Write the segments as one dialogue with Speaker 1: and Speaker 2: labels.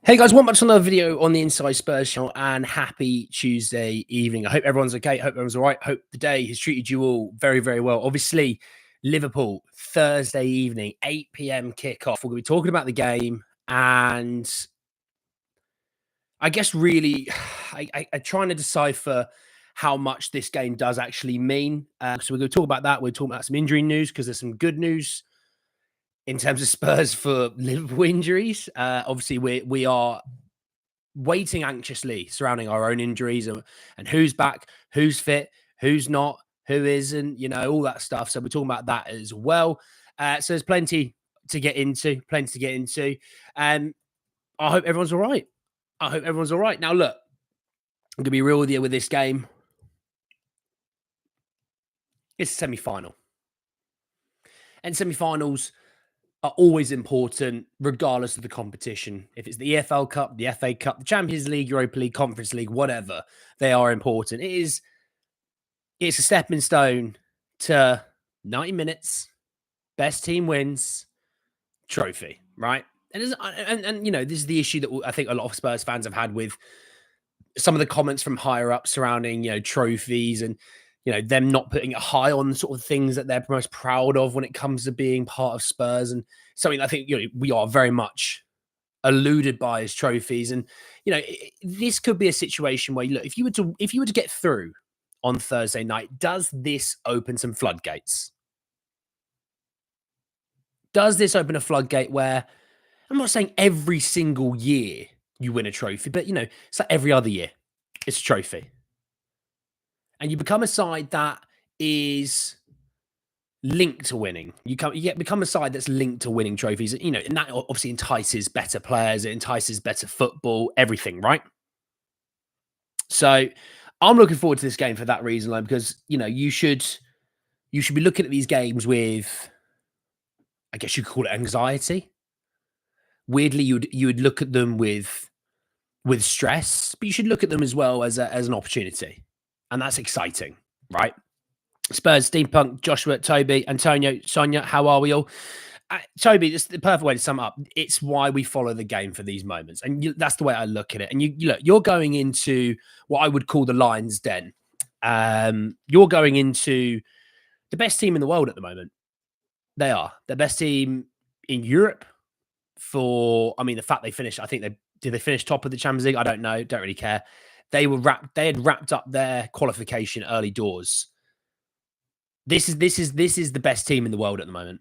Speaker 1: Hey guys, welcome back to another video on the Inside Spurs channel and happy Tuesday evening. I hope everyone's okay. Hope everyone's all right. Hope the day has treated you all very, very well. Obviously, Liverpool, Thursday evening, 8 p.m. kickoff. We're going to be talking about the game and I guess really I'm trying to decipher how much this game does actually mean. So we're going to talk about that. We're talking about some injury news because there's some good news in terms of Spurs for Liverpool injuries. Obviously, we are waiting anxiously surrounding our own injuries and who's back, who's fit, who's not, who isn't, all that stuff. So we're talking about that as well. So there's plenty to get into, And I hope everyone's all right. Now, look, I'm going to be real with you with this game. It's a semi-final. And semi-finals are always important, regardless of the competition. If it's the EFL Cup, the FA Cup, the Champions League, Europa League, Conference League, whatever, they are important. It's a stepping stone to 90 minutes, best team wins, trophy, right? And this is the issue that I think a lot of Spurs fans have had with some of the comments from higher up surrounding, trophies and, them not putting it high on sort of things that they're most proud of when it comes to being part of Spurs, and something I think, we are very much alluded by as trophies. And, this could be a situation where, look, if you were to get through on Thursday night, does this open some floodgates? Does this open a floodgate where, I'm not saying every single year you win a trophy, but, it's like every other year it's a trophy. And you become a side that is linked to winning. You become a side that's linked to winning trophies, and that obviously entices better players, it entices better football, everything, right? So I'm looking forward to this game for that reason alone, because, you should be looking at these games with, I guess you could call it anxiety. Weirdly, you would look at them with stress, but you should look at them as well as an opportunity. And that's exciting, right? Spurs, Steampunk, Joshua, Toby, Antonio, Sonia, how are we all? Toby, this is the perfect way to sum up. It's why we follow the game for these moments. And that's the way I look at it. And you're going into what I would call the Lions' Den. You're going into the best team in the world at the moment. They are the best team in Europe the fact they finished, I think did they finish top of the Champions League? I don't know. Don't really care. They had wrapped up their qualification early doors. This is the best team in the world at the moment.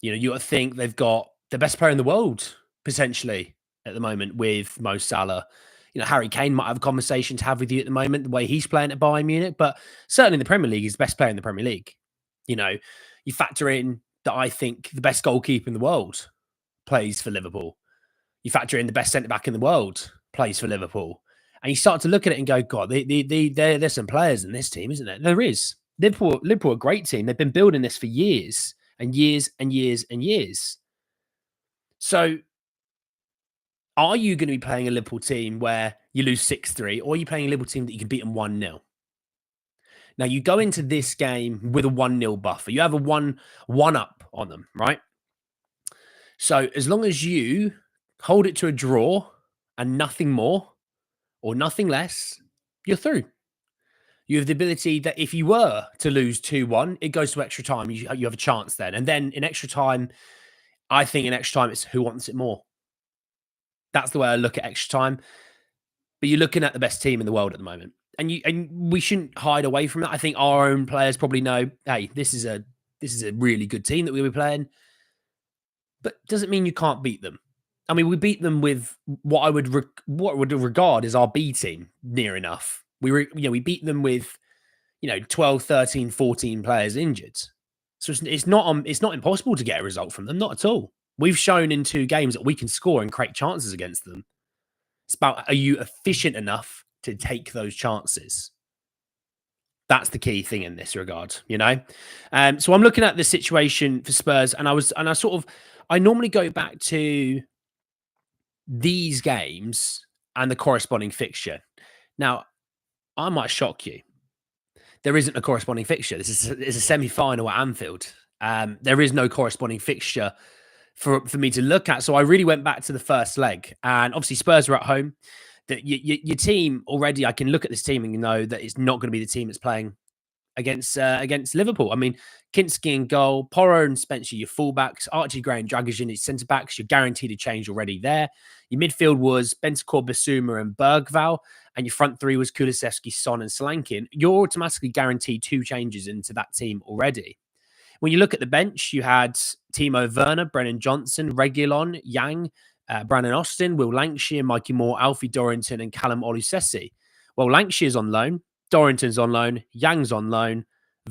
Speaker 1: You got to think they've got the best player in the world potentially at the moment with Mo Salah. Harry Kane might have a conversation to have with you at the moment, the way he's playing at Bayern Munich, but certainly in the Premier League, he's the best player in the Premier League. You factor in that I think the best goalkeeper in the world plays for Liverpool. You factor in the best centre-back in the world plays for Liverpool. And you start to look at it and go, God, there's some players in this team, isn't there? There is. Liverpool are a great team. They've been building this for years and years and years and years. So are you going to be playing a Liverpool team where you lose 6-3, or are you playing a Liverpool team that you can beat them 1-0? Now, you go into this game with a 1-0 buffer. You have a 1-up on them, right? So as long as you hold it to a draw and nothing more or nothing less, you're through. You have the ability that if you were to lose 2-1, it goes to extra time. You have a chance then. And then in extra time, I think in extra time, it's who wants it more. That's the way I look at extra time. But you're looking at the best team in the world at the moment. And we shouldn't hide away from it. I think our own players probably know, hey, this is a really good team that we'll be playing. But doesn't mean you can't beat them. I mean, we beat them with what I would regard as our B team near enough. We beat them with, 12, 13, 14 players injured. So it's not impossible to get a result from them, not at all. We've shown in 2 games that we can score and create chances against them. It's about, are you efficient enough to take those chances? That's the key thing in this regard, So I'm looking at the situation for Spurs, and I normally go back to these games and the corresponding fixture. Now, I might shock you. There isn't a corresponding fixture. It's a semi-final at Anfield. There is no corresponding fixture for me to look at. So I really went back to the first leg, and obviously Spurs were at home. That your team already, I can look at this team and you know that it's not going to be the team that's playing against Liverpool. I mean, Kinski in goal, Porro and Spencer, your fullbacks, Archie Gray and Dragic his centre backs. You're guaranteed a change already there. Your midfield was Bentancur, Basuma, and Bergval, and your front three was Kulusevski, Son, and Solanke. You're automatically guaranteed 2 changes into that team already. When you look at the bench, you had Timo Werner, Brennan Johnson, Reguilon, Yang, Brandon Austin, Will Lancashire, Mikey Moore, Alfie Dorrington, and Callum Olusesi. Well, Lancashire's on loan, Dorrington's on loan, Yang's on loan,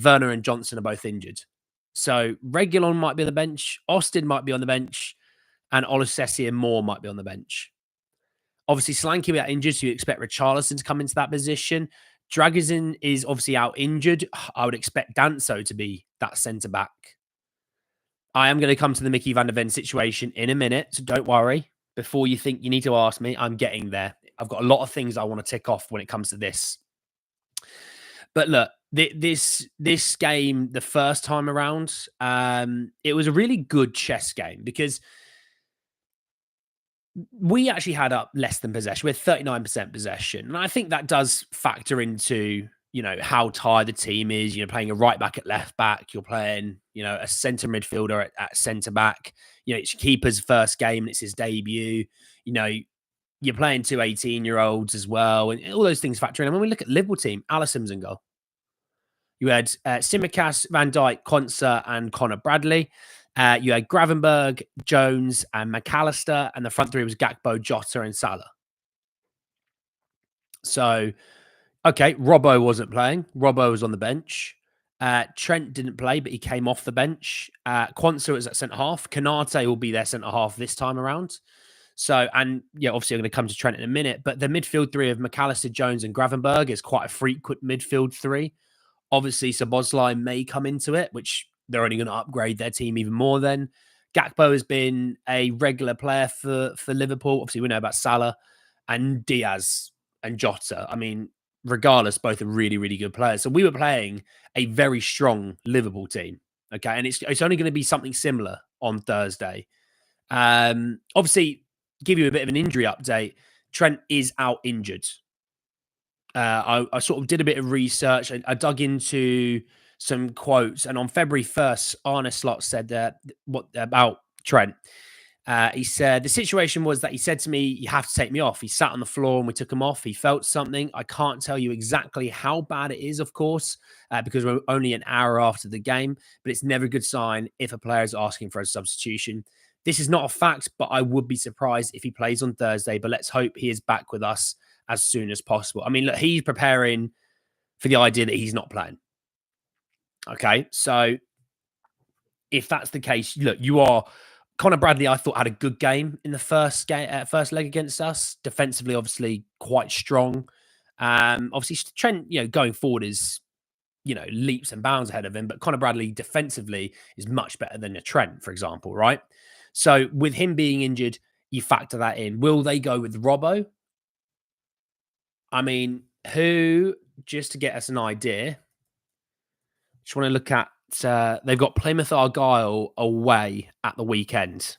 Speaker 1: Werner and Johnson are both injured. So Reguilon might be on the bench, Austin might be on the bench, and Olusesi and Moore might be on the bench. Obviously, Solanke will be out injured, so you expect Richarlison to come into that position. Dragic is obviously out injured. I would expect Danso to be that centre back. I am going to come to the Mickey van der Ven situation in a minute, so don't worry. Before you think you need to ask me, I'm getting there. I've got a lot of things I want to tick off when it comes to this. But look, this game, the first time around, it was a really good chess game because we actually had up less than possession. We had 39% possession. And I think that does factor into, you know, how tired the team is. You're playing a right back at left back. You're playing, you know, a centre midfielder at centre back. You know, it's keeper's first game and it's his debut. You know, you're playing 2 18-year-olds as well. And all those things factor in. And when we look at the Liverpool team, Alisson's in goal. You had Tsimikas, Van Dijk, Konsa, and Connor Bradley. You had Gravenberg, Jones, and McAllister, and the front three was Gakpo, Jota, and Salah. So, okay, Robbo wasn't playing. Robbo was on the bench. Trent didn't play, but he came off the bench. Quansah was at centre-half. Kanate will be their centre-half this time around. So, and yeah, obviously I'm going to come to Trent in a minute, but the midfield three of McAllister, Jones, and Gravenberg is quite a frequent midfield three. Obviously, Szoboszlai may come into it, which they're only going to upgrade their team even more then. Gakpo has been a regular player for Liverpool. Obviously, we know about Salah and Diaz and Jota. I mean, regardless, both are really, really good players. So we were playing a very strong Liverpool team. Okay. And it's only going to be something similar on Thursday. Obviously, give you a bit of an injury update. Trent is out injured. I sort of did a bit of research. I dug into some quotes, and on February 1st, Arne Slot said what about Trent. He said the situation was that he said to me, "You have to take me off." He sat on the floor and we took him off. He felt something. I can't tell you exactly how bad it is, of course, because we're only an hour after the game. But it's never a good sign if a player is asking for a substitution. This is not a fact, but I would be surprised if he plays on Thursday. But let's hope he is back with us as soon as possible. I mean, look, he's preparing for the idea that he's not playing. Okay, so if that's the case, look, you are Connor Bradley. I thought had a good game in the first leg against us. Defensively, obviously quite strong. Obviously Trent, you know, going forward is, you know, leaps and bounds ahead of him, but Connor Bradley defensively is much better than a Trent, for example, right? So with him being injured, you factor that in. Will they go with Robbo? I mean, who, just to get us an idea, just want to look at, they've got Plymouth Argyle away at the weekend,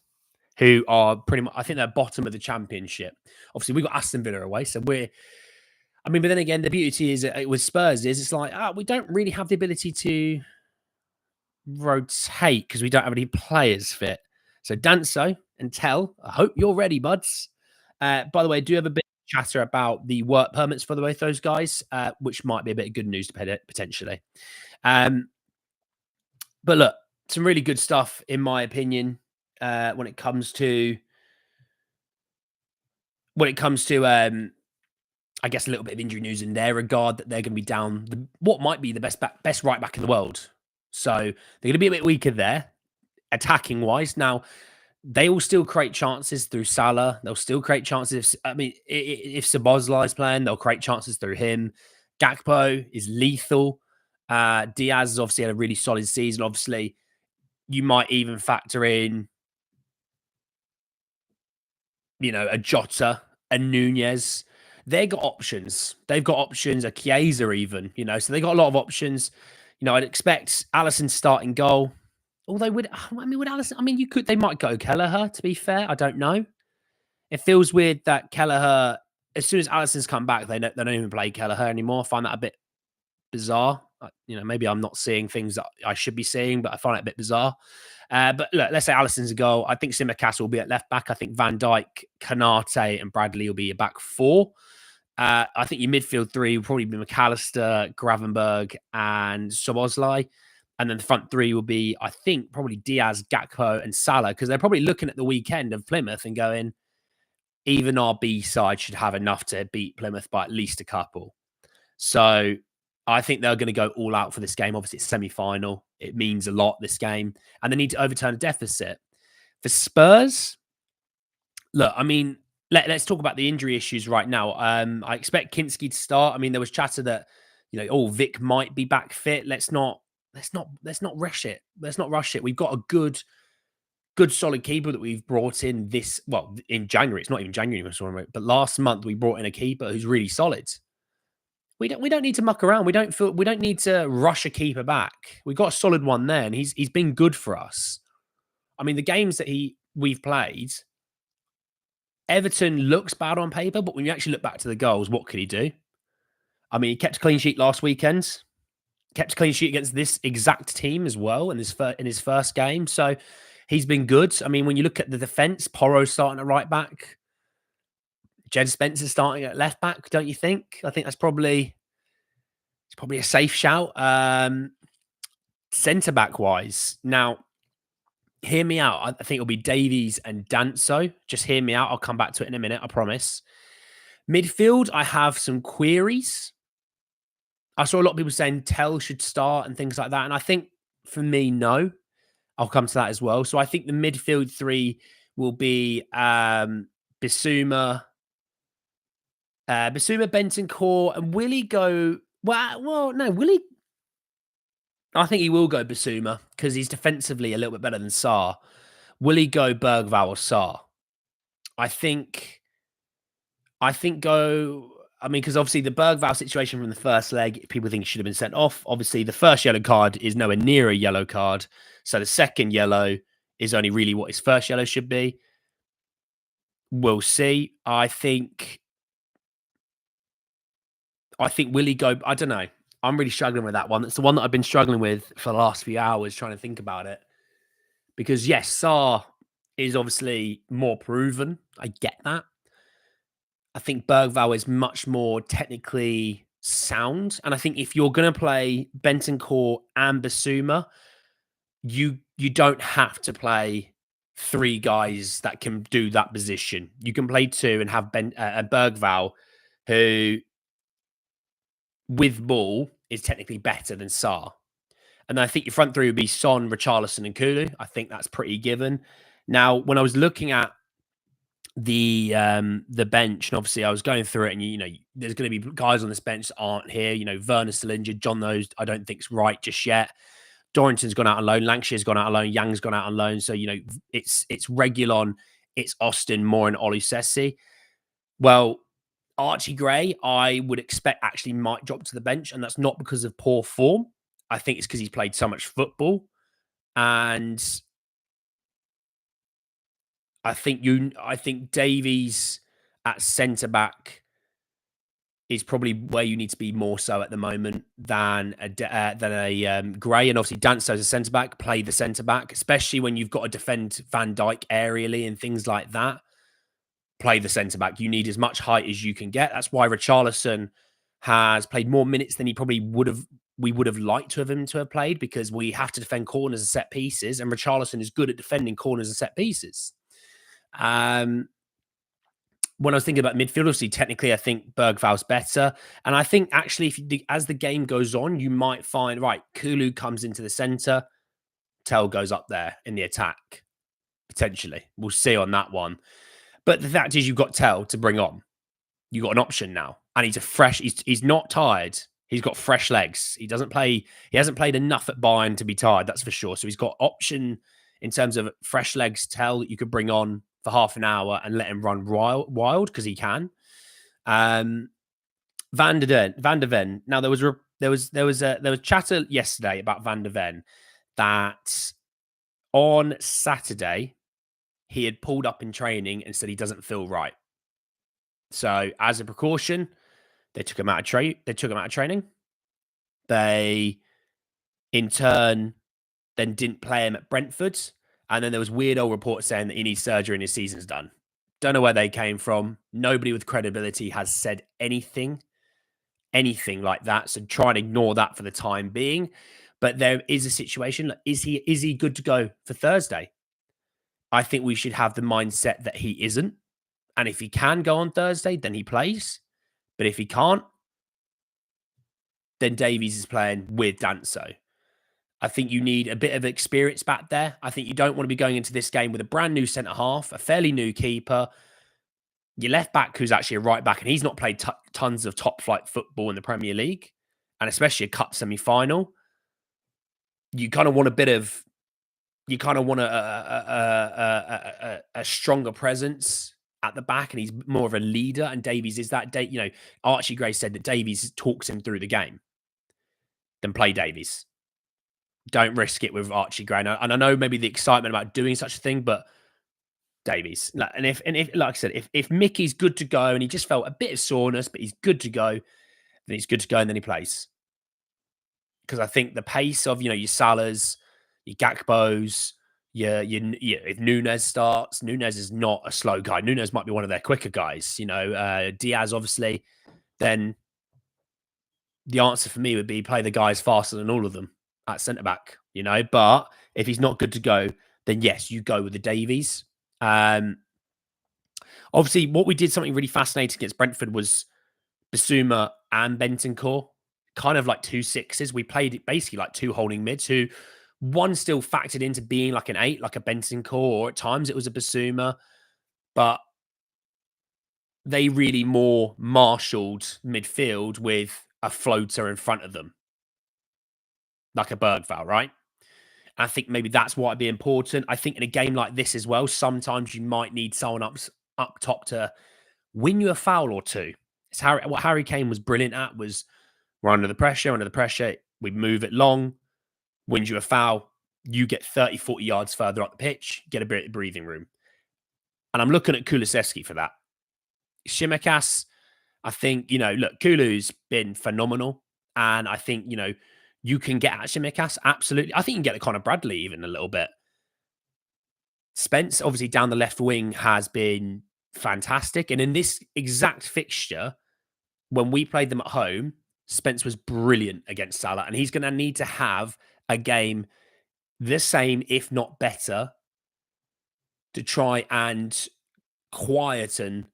Speaker 1: who are pretty much, I think they're bottom of the championship. Obviously, we've got Aston Villa away, so but then again, the beauty is with Spurs is it's like, we don't really have the ability to rotate because we don't have any players fit. So Danso and Tell, I hope you're ready, buds. By the way, I do have a bit of chatter about the work permits for both those guys, which might be a bit of good news potentially. But look, some really good stuff in my opinion when it comes to I guess a little bit of injury news in their regard, that they're going to be down what might be the best right back in the world. So they're going to be a bit weaker there, attacking wise. Now, they will still create chances through Salah. They'll still create chances. If Szoboszlai is playing, they'll create chances through him. Gakpo is lethal. Diaz has obviously had a really solid season. Obviously, you might even factor in, you know, a Jota, a Nunez. They've got options. They've got options, a Chiesa even, you know, so they got a lot of options. You know, I'd expect Alisson starting goal. Although would Allison? I mean, they might go Kelleher. To be fair, I don't know. It feels weird that Kelleher, as soon as Allison's come back, they don't even play Kelleher anymore. I find that a bit bizarre. Maybe I'm not seeing things that I should be seeing, but I find it a bit bizarre. But look, let's say Allison's a goal. I think Simicast will be at left back. I think Van Dijk, Kanate, and Bradley will be a back four. I think your midfield three will probably be McAllister, Gravenberg, and Soboslai. And then the front three will be, I think, probably Diaz, Gakpo, and Salah, because they're probably looking at the weekend of Plymouth and going, even our B side should have enough to beat Plymouth by at least a couple. So I think they're going to go all out for this game. Obviously, it's semi-final. It means a lot, this game. And they need to overturn a deficit. For Spurs, look, I mean, let's talk about the injury issues right now. I expect Kinski to start. I mean, there was chatter that, Vic might be back fit. Let's not rush it. Let's not rush it. We've got a good solid keeper that we've brought in in January. It's not even January, but last month we brought in a keeper who's really solid. We don't need to muck around. We don't need to rush a keeper back. We got a solid one there, and he's been good for us. I mean, the games that we've played, Everton looks bad on paper, but when you actually look back to the goals, what could he do? I mean, he kept a clean sheet last weekend, kept a clean sheet against this exact team as well in his first game. So he's been good. I mean, when you look at the defense, Porro's starting at right back, Jed Spencer's starting at left back, don't you think? I think it's probably a safe shout. Centre back wise, now hear me out. I think it'll be Davies and Danso. Just hear me out. I'll come back to it in a minute. I promise. Midfield, I have some queries. I saw a lot of people saying Tell should start and things like that, and I think for me, no. I'll come to that as well. So I think the midfield three will be Bissouma, Bentancur, and will he go? Well, no, will he? I think he will go Bissouma because he's defensively a little bit better than Sarr. Will he go Bergvall or Sarr? I think go. I mean, because obviously the Bergvall situation from the first leg, people think he should have been sent off. Obviously, the first yellow card is nowhere near a yellow card. So the second yellow is only really what his first yellow should be. We'll see. I think will he go? I don't know. I'm really struggling with that one. It's the one that I've been struggling with for the last few hours trying to think about it. Because yes, Sarr is obviously more proven. I get that. I think Bergvall is much more technically sound. And I think if you're going to play Bentancur and Bissouma, you don't have to play three guys that can do that position. You can play two and have Bergvall, who with ball is technically better than Sarr. And I think your front three would be Son, Richarlison, and Kulu. I think that's pretty given. Now, when I was looking at the bench, and obviously I was going through it, and there's going to be guys on this bench that aren't here. Werner's still injured. John knows I don't think's right just yet. Dorrington's gone out on loan. Lankshire's gone out on loan. Yang's gone out on loan. So it's Reguilon, it's Austin, Moore, and Oluseyi. Well, Archie Gray, I would expect actually might drop to the bench, and that's not because of poor form. I think it's because he's played so much football, and I think Davies at centre back is probably where you need to be more so at the moment than a Gray, and obviously Danso as a centre back, play the centre back, especially when you've got to defend Van Dijk aerially and things like that. Play the centre back. You need as much height as you can get. That's why Richarlison has played more minutes than he probably we would have liked to have played, because we have to defend corners and set pieces, and Richarlison is good at defending corners and set pieces. When I was thinking about midfield, obviously, technically, I think Bergvall's better. And I think actually, as the game goes on, you might find, right, Kulu comes into the centre, Tell goes up there in the attack, potentially. We'll see on that one. But the fact is, you've got Tell to bring on. You've got an option now. And he's not tired. He's got fresh legs. He hasn't played enough at Bayern to be tired, that's for sure. So he's got option in terms of fresh legs, Tell, that you could bring on for half an hour and let him run wild because he can. Van der Ven. Now there was chatter yesterday about Van der Ven that On Saturday, he had pulled up in training and said he doesn't feel right. So, as a precaution, they took him out of training. They, in turn, then didn't play him at Brentford. And then there was weird old reports saying that he needs surgery and his season's done. Don't know where they came from. Nobody with credibility has said anything like that. So try and ignore that for the time being. But there is a situation. Like, is he good to go for Thursday? I think we should have the mindset that he isn't. And if he can go on Thursday, then he plays. But if he can't, then Davies is playing with Danso. I think you need a bit of experience back there. I think you don't want to be going into this game with a brand new centre half, a fairly new keeper, your left back who's actually a right back, and he's not played tons of top flight football in the Premier League, and especially a cup semi final. You kind of want a stronger presence at the back, and he's more of a leader. And Davies is that. Archie Gray said that Davies talks him through the game. Then play Davies. Don't risk it with Archie Gray. And I know maybe the excitement about doing such a thing, but Davies. And if like I said, if Mickey's good to go and he just felt a bit of soreness, but he's good to go, then he's good to go and then he plays. Because I think the pace of, your Salahs, your Gakpos, if Nunes starts, Nunes is not a slow guy. Nunes might be one of their quicker guys. Diaz, obviously. Then the answer for me would be play the guys faster than all of them at centre back. But if he's not good to go, then yes, you go with the Davies. Obviously, what we did something really fascinating against Brentford was Basuma and Bentancur, kind of like 2 6s. We played it basically like 2 holding mids who one still factored into being like an 8, like a Bentancur, or at times it was a Basuma, but they really more marshaled midfield with a floater in front of them, like a Bergvall, right? I think maybe that's what would be important. I think in a game like this as well, sometimes you might need someone up top to win you a foul or two. It's what Harry Kane was brilliant at was we're under the pressure, we move it long, wins you a foul, you get 30, 40 yards further up the pitch, get a bit of breathing room. And I'm looking at Kulusevski for that. Tsimikas, I think, look, Kulu's been phenomenal. And I think, you can get at Tsimikas, absolutely. I think you can get at Conor Bradley even a little bit. Spence, obviously, down the left wing has been fantastic. And in this exact fixture, when we played them at home, Spence was brilliant against Salah. And he's going to need to have a game the same, if not better, to try and quieten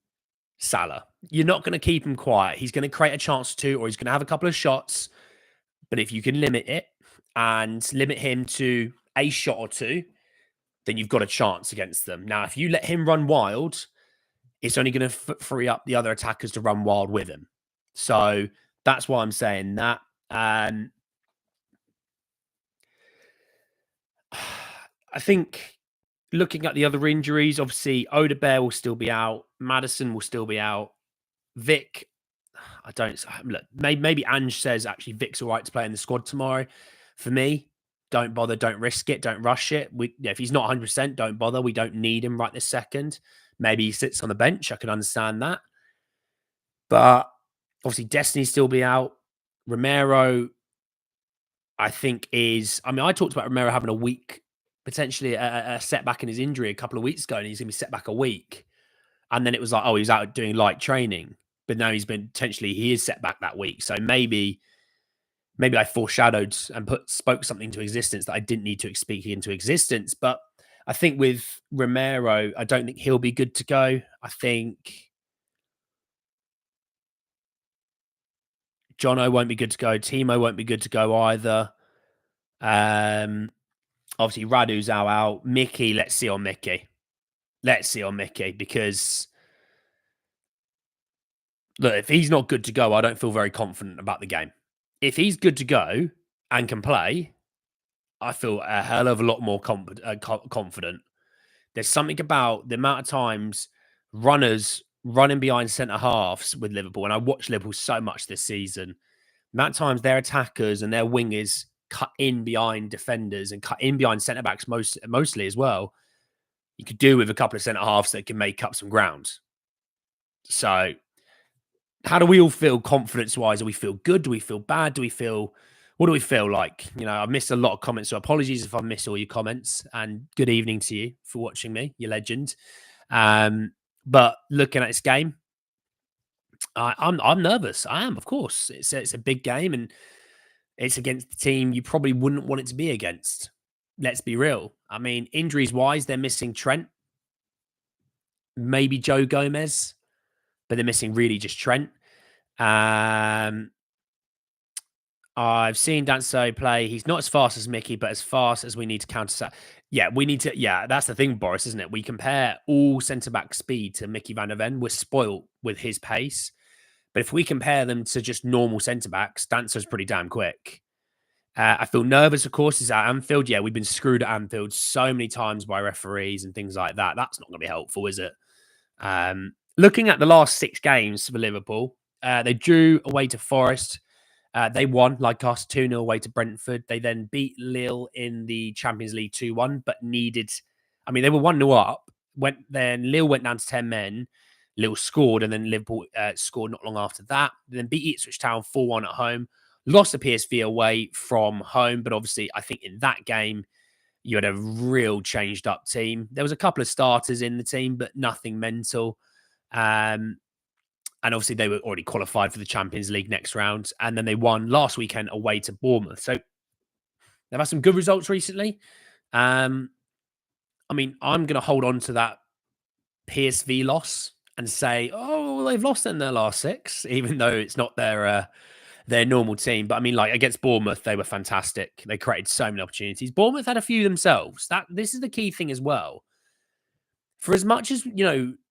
Speaker 1: Salah. You're not going to keep him quiet. He's going to create a chance to, or he's going to have a couple of shots. But if you can limit it and limit him to a shot or two, then you've got a chance against them. Now, if you let him run wild, it's only going to free up the other attackers to run wild with him. So that's why I'm saying that. I think looking at the other injuries, obviously Odebear will still be out. Maddison will still be out. Vic, I don't look. Maybe Ange says actually Vic's all right to play in the squad tomorrow. For me, don't bother. Don't risk it. Don't rush it. If he's not 100%, don't bother. We don't need him right this second. Maybe he sits on the bench. I can understand that. But obviously, Destiny still be out. Romero, I think I talked about Romero having a week, potentially a setback in his injury a couple of weeks ago, and he's going to be set back a week. And then it was like, oh, he's out doing light training. But now he is set back that week. So maybe I foreshadowed and spoke something into existence that I didn't need to speak into existence. But I think with Romero, I don't think he'll be good to go. I think Jono won't be good to go. Timo won't be good to go either. Obviously, Radu's out. Mickey, let's see on Mickey. Because look, if he's not good to go, I don't feel very confident about the game. If he's good to go and can play, I feel a hell of a lot more confident. There's something about the amount of times runners running behind centre halves with Liverpool, and I watch Liverpool so much this season. The amount of times their attackers and their wingers cut in behind defenders and cut in behind centre backs mostly as well. You could do with a couple of centre halves that can make up some ground. So, how do we all feel confidence wise? Do we feel good? Do we feel bad? What do we feel like? I've missed a lot of comments, so apologies if I've missed all your comments. And good evening to you for watching me, you legend. But looking at this game, I'm nervous. I am, of course. It's a big game, and it's against the team you probably wouldn't want it to be against. Let's be real. I mean, injuries wise, they're missing Trent, maybe Joe Gomez, but they're missing really just Trent. I've seen Danso play. He's not as fast as Mickey, but as fast as we need to counter. Yeah, we need to. Yeah, that's the thing, Boris, isn't it? We compare all centre back speed to Mickey van der Ven. We're spoilt with his pace. But if we compare them to just normal centre backs, Danso's pretty damn quick. I feel nervous, of course, is at Anfield. Yeah, we've been screwed at Anfield so many times by referees and things like that. That's not going to be helpful, is it? Looking at the last 6 games for Liverpool, they drew away to Forest. They won, like us, 2-0 away to Brentford. They then beat Lille in the Champions League 2-1, but needed... I mean, they were 1-0 up. Then Lille went down to 10 men. Lille scored, and then Liverpool scored not long after that. Then beat Ipswich Town 4-1 at home. Lost to PSV away from home, but obviously, I think in that game, you had a real changed up team. There was a couple of starters in the team, but nothing mental. And obviously, they were already qualified for the Champions League next round. And then they won last weekend away to Bournemouth. So they've had some good results recently. I mean, I'm going to hold on to that PSV loss and say, oh, well, they've lost in their last 6, even though it's not their normal team. But I mean, like against Bournemouth, they were fantastic. They created so many opportunities. Bournemouth had a few themselves. This is the key thing as well. For as much as,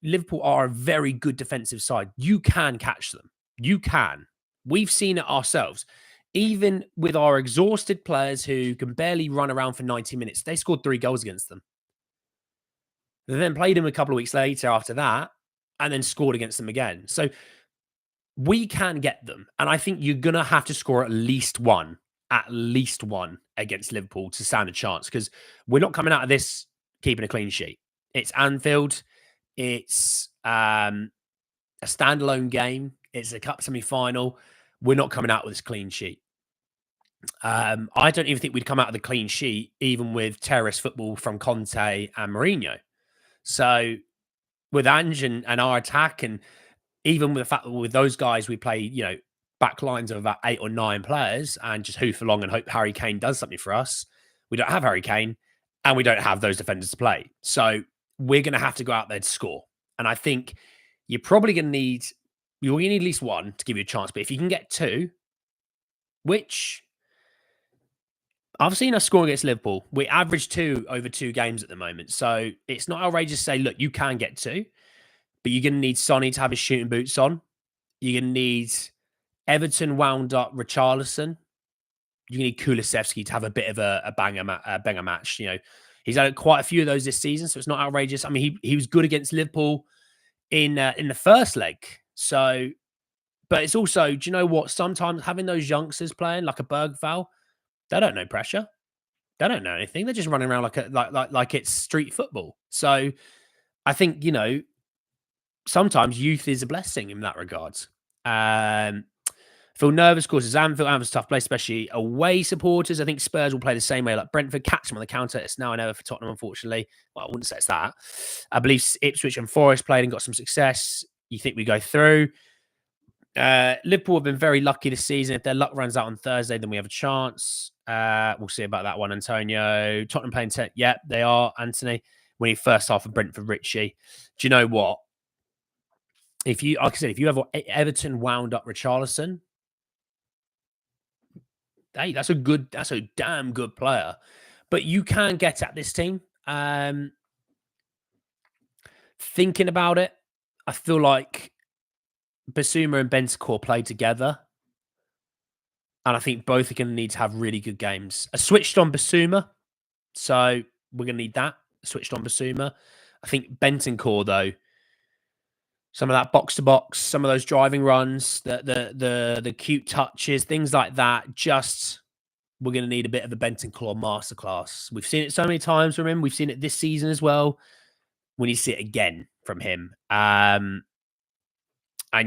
Speaker 1: Liverpool are a very good defensive side, you can catch them. You can. We've seen it ourselves. Even with our exhausted players who can barely run around for 90 minutes, they scored 3 goals against them. They then played them a couple of weeks later after that and then scored against them again. So we can get them. And I think you're going to have to score at least one against Liverpool to stand a chance, because we're not coming out of this keeping a clean sheet. It's Anfield. It's a standalone game. It's a cup semi-final. We're not coming out with this clean sheet. I don't even think we'd come out of the clean sheet even with terrorist football from Conte and Mourinho. So with Ange and our attack, and even with the fact that with those guys we play, back lines of about 8 or 9 players and just hoof along and hope Harry Kane does something for us. We don't have Harry Kane and we don't have those defenders to play. So we're going to have to go out there to score. And I think you're probably going to need, you need at least 1 to give you a chance. But if you can get 2, which I've seen us score against Liverpool, we average 2 over 2 games at the moment. So it's not outrageous to say, look, you can get 2, but you're going to need Sonny to have his shooting boots on. You're going to need Everton wound up Richarlison. You need Kulusevski to have a bit of a banger match. He's had quite a few of those this season, so it's not outrageous. I mean, he was good against Liverpool in the first leg. So, but it's also, do you know what? Sometimes having those youngsters playing like a Bergvall, they don't know pressure. They don't know anything. They're just running around like it's street football. So, I think sometimes youth is a blessing in that regard. Feel nervous, of course, as Anfield. Anfield's a tough place, especially away supporters. I think Spurs will play the same way like Brentford. Catch them on the counter. It's now and ever for Tottenham, unfortunately. Well, I wouldn't say it's that. I believe Ipswich and Forest played and got some success. You think we go through? Liverpool have been very lucky this season. If their luck runs out on Thursday, then we have a chance. We'll see about that one, Antonio. Tottenham playing 10. Yeah, they are, Anthony. Winning first half of Brentford, Richie. Do you know what? Like I said, if you have Everton wound up Richarlison, hey, that's a damn good player. But you can get at this team. Thinking about it, I feel like Basuma and Bentancur play together. And I think both are going to need to have really good games. I switched on Basuma, so we're going to need that. Switched on Basuma. I think Bentancur, though, some of that box to box, some of those driving runs, the cute touches, things like that. Just we're going to need a bit of a Benton Claw masterclass. We've seen it so many times from him. We've seen it this season as well. We need to see it again from him. And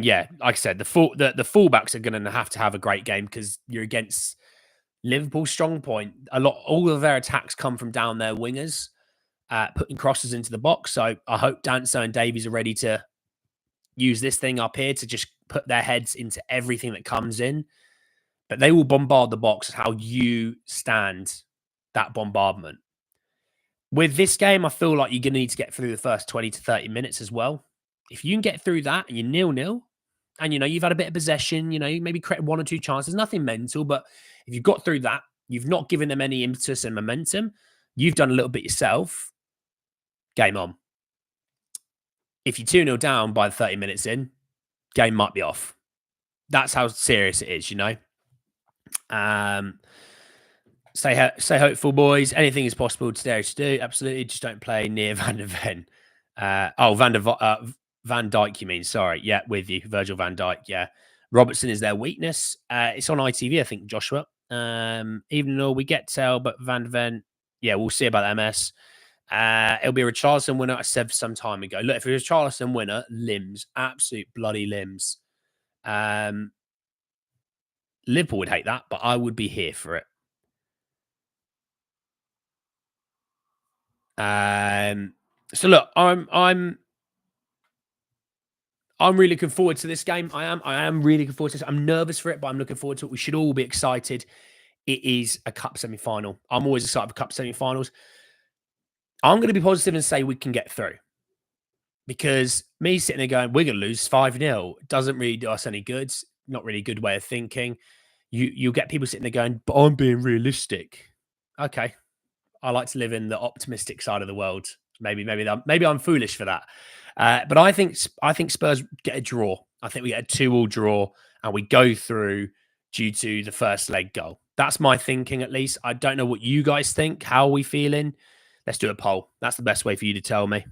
Speaker 1: yeah, like I said, the fullbacks are going to have a great game because you're against Liverpool's strong point. All of their attacks come from down their wingers, putting crosses into the box. So I hope Danso and Davies are ready to use this thing up here to just put their heads into everything that comes in. But they will bombard the box how you stand that bombardment. With this game, I feel like you're going to need to get through the first 20 to 30 minutes as well. If you can get through that and you're 0-0, and, you've had a bit of possession, you maybe create 1 or 2 chances, nothing mental, but if you've got through that, you've not given them any impetus and momentum, you've done a little bit yourself, game on. If you're 2-0 down by 30 minutes in, game might be off. That's how serious it is, Stay hopeful, boys. Anything is possible today to do. Absolutely. Just don't play near Van der Ven. Van Dijk, you mean? Sorry. Yeah, with you. Virgil van Dijk. Yeah. Robertson is their weakness. It's on ITV, I think, Joshua. Even though we get tell, but Van der Ven, yeah, we'll see about MS. It'll be a Richarlison winner, I said some time ago. Look, if it was a Richarlison winner, limbs, absolute bloody limbs. Liverpool would hate that, but I would be here for it. So look, I'm really looking forward to this game. I am really looking forward to this. I'm nervous for it, but I'm looking forward to it. We should all be excited. It is a cup semi-final. I'm always excited for cup semi-finals. I'm going to be positive and say we can get through. Because me sitting there going, we're going to lose 5-0 doesn't really do us any good. Not really a good way of thinking. You'll get people sitting there going, but I'm being realistic. Okay. I like to live in the optimistic side of the world. Maybe I'm foolish for that. But I think Spurs get a draw. I think we get a 2-2 draw and we go through due to the first leg goal. That's my thinking, at least. I don't know what you guys think. How are we feeling? Let's do a poll. That's the best way for you to tell me.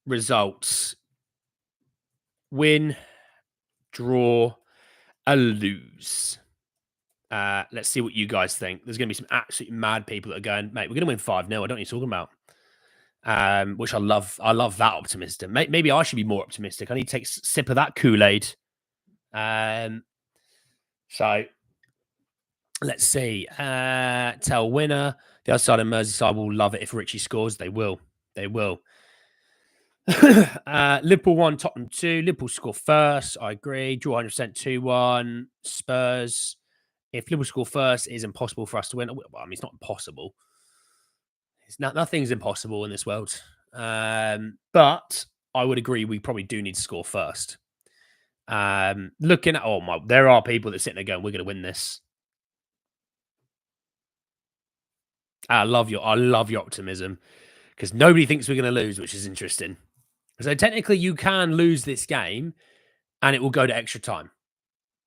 Speaker 1: Results. Win, draw, a lose. Let's see what you guys think. There's going to be some absolutely mad people that are going, mate, we're going to win 5-0. I don't know what you're talking about. Which I love. I love that optimism. Maybe I should be more optimistic. I need to take a sip of that Kool-Aid. So let's see. Tell winner. The other side of Merseyside will love it if Richie scores. They will. They will. Liverpool 1, Tottenham 2. Liverpool score first. I agree. Draw 100% 2-1. Spurs. If Liverpool score first, it is impossible for us to win. Well, I mean, it's not impossible. Nothing's impossible in this world. But I would agree we probably do need to score first. Looking at, there are people that sit there going, we're going to win this. I love your optimism because nobody thinks we're going to lose, which is interesting. So technically you can lose this game and it will go to extra time.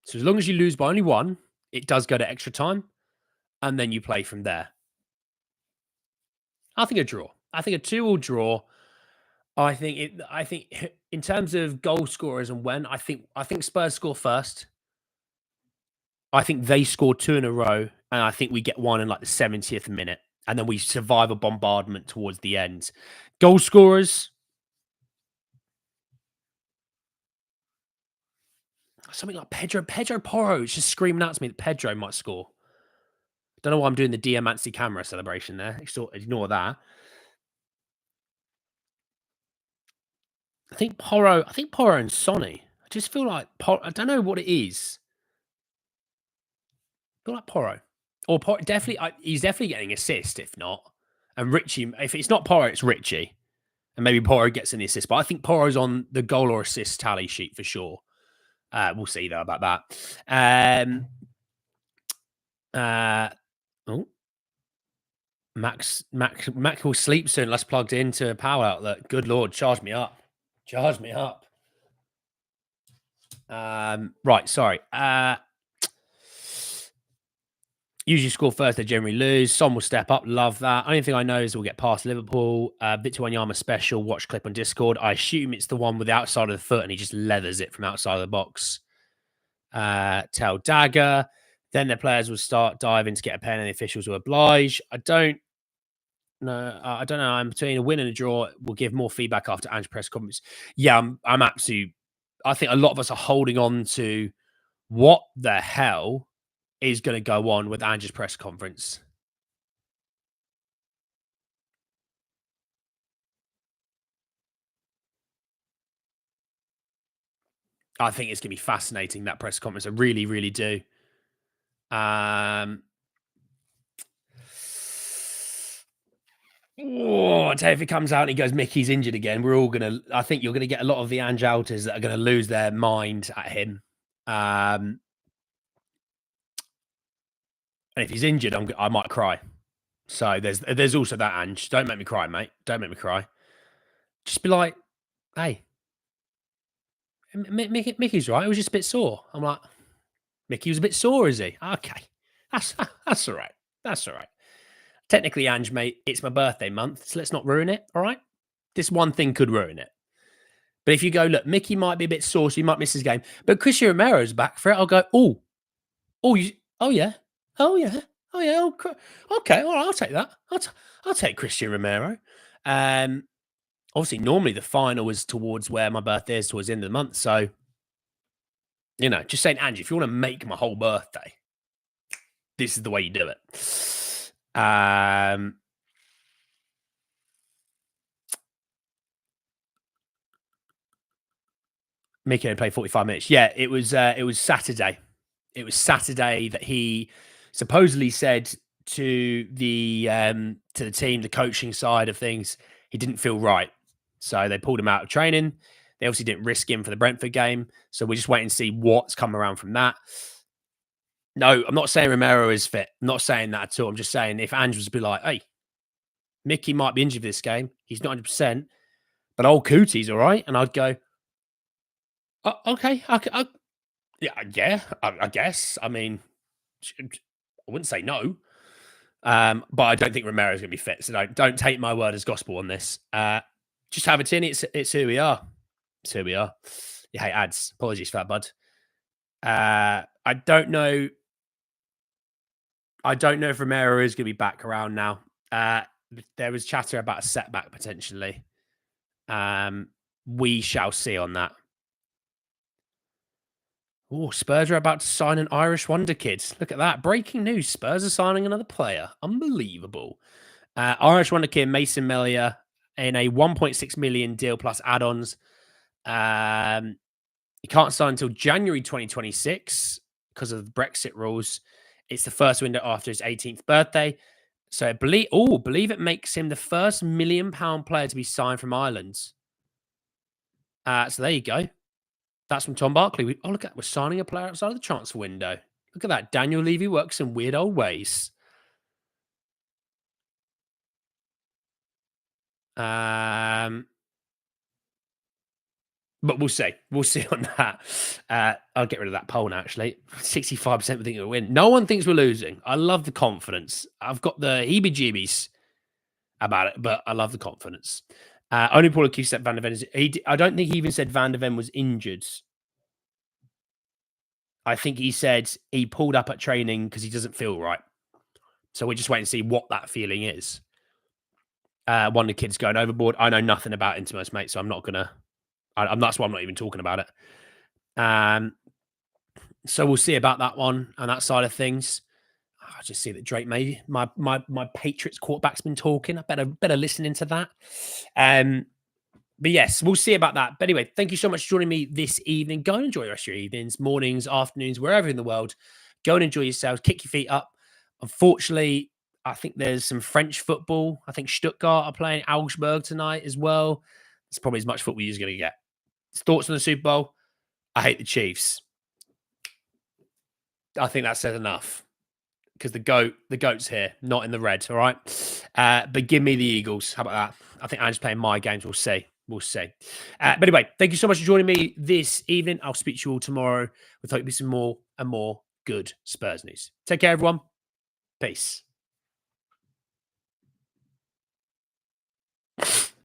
Speaker 1: So as long as you lose by only 1, it does go to extra time and then you play from there. I think a draw. I think a 2-2 draw. I think in terms of goal scorers and when, I think Spurs score first. I think they score 2 in a row, and I think we get 1 in like the 70th minute, and then we survive a bombardment towards the end. Goal scorers. Something like Pedro Porro is just screaming out to me that Pedro might score. Don't know why I'm doing the Diamancy camera celebration there. Ignore that. I think Porro and Sonny. I just feel like I don't know what it is. I feel like Porro. Or Porro, definitely, he's definitely getting assist, if not. And Richie, if it's not Porro, it's Richie. And maybe Porro gets an assist. But I think Porro's on the goal or assist tally sheet for sure. We'll see, though, about that. Max will sleep soon. Let's plug into a power outlet. Good Lord, charge me up. Charge me up. Right, sorry. Usually score first, they generally lose. Son will step up. Love that. Only thing I know is we'll get past Liverpool. Victor Wanyama special. Watch clip on Discord. I assume it's the one with the outside of the foot and he just leathers it from outside of the box. Tell Dagger. Then the players will start diving to get a pen, and the officials will oblige. I don't know. I don't know. I'm between a win and a draw. We'll give more feedback after Ange press conference. Yeah, I'm absolutely. I think a lot of us are holding on to what the hell is going to go on with Ange's press conference. I think it's going to be fascinating, that press conference. I really, really do. Oh, I tell you, if it comes out and he goes, Mickey's injured again, we're all gonna. I think you're gonna get a lot of the Ange outers that are gonna lose their mind at him. And if he's injured, I might cry. So there's also that, Ange. Don't make me cry, mate. Don't make me cry. Just be like, hey, Mickey's right. It was just a bit sore. I'm like, Mickey was a bit sore, is he? Okay, that's all right. That's all right. Technically, Ange, mate, it's my birthday month, so let's not ruin it. All right. This one thing could ruin it. But if you go, look, Mickey might be a bit sore, so he might miss his game. But Christian Romero's back for it. I'll go, oh, oh yeah, oh yeah, oh yeah. Okay, all right, I'll take that. I'll take Christian Romero. Obviously, normally the final was towards where my birthday is, towards the end of the month. So, just saying, Angie, if you want to make my whole birthday, this is the way you do it. Mickey only played 45 minutes. Yeah, it was Saturday. It was Saturday that he supposedly said to the team, the coaching side of things, he didn't feel right. So they pulled him out of training. They obviously didn't risk him for the Brentford game. So we're just waiting to see what's come around from that. No, I'm not saying Romero is fit. I'm not saying that at all. I'm just saying if Ange was to be like, hey, Mickey might be injured for this game. He's not 100%, but old Cootie's all right. And I'd go, oh, okay. Yeah, I guess. I mean, I wouldn't say no. But I don't think Romero's going to be fit. So don't take my word as gospel on this. Just have it in. It's who we are. It's who we are. You hate ads. Apologies for that, bud. I don't know. I don't know if Romero is going to be back around now. There was chatter about a setback potentially. We shall see on that. Oh, Spurs are about to sign an Irish wonder kid. Look at that. Breaking news. Spurs are signing another player. Unbelievable. Irish wonder kid Mason Melia in a 1.6 million deal plus add-ons. He can't sign until January 2026 because of the Brexit rules. It's the first window after his 18th birthday. So believe it makes him the first £1 million player to be signed from Ireland. So there you go. That's from Tom Barkley. Look at that. We're signing a player outside of the transfer window. Look at that. Daniel Levy works in weird old ways. But we'll see. We'll see on that. I'll get rid of that poll now, actually. 65% think we'll win. No one thinks we're losing. I love the confidence. I've got the heebie-jeebies about it, but I love the confidence. Only Paul Q said Van der Ven is... I don't think he even said Van der Ven was injured. I think he said he pulled up at training because he doesn't feel right. So we're just waiting to see what that feeling is. One of the kids going overboard. I know nothing about Intimos, mate, so I'm not going to... that's why I'm not even talking about it. So we'll see about that one and that side of things. I just see that Drake maybe my Patriots quarterback's been talking. I better listen into that. But yes, we'll see about that. But anyway, thank you so much for joining me this evening. Go and enjoy the rest of your evenings, mornings, afternoons, wherever in the world. Go and enjoy yourselves. Kick your feet up. Unfortunately, I think there's some French football. I think Stuttgart are playing Augsburg tonight as well. It's probably as much football you're going to get. Thoughts on the Super Bowl? I hate the Chiefs. I think that says enough. Because the goat's here, not in the red, all right? But give me the Eagles. How about that? I think I'm just playing my games. We'll see. We'll see. But anyway, thank you so much for joining me this evening. I'll speak to you all tomorrow with hopefully some more and more good Spurs news. Take care, everyone. Peace.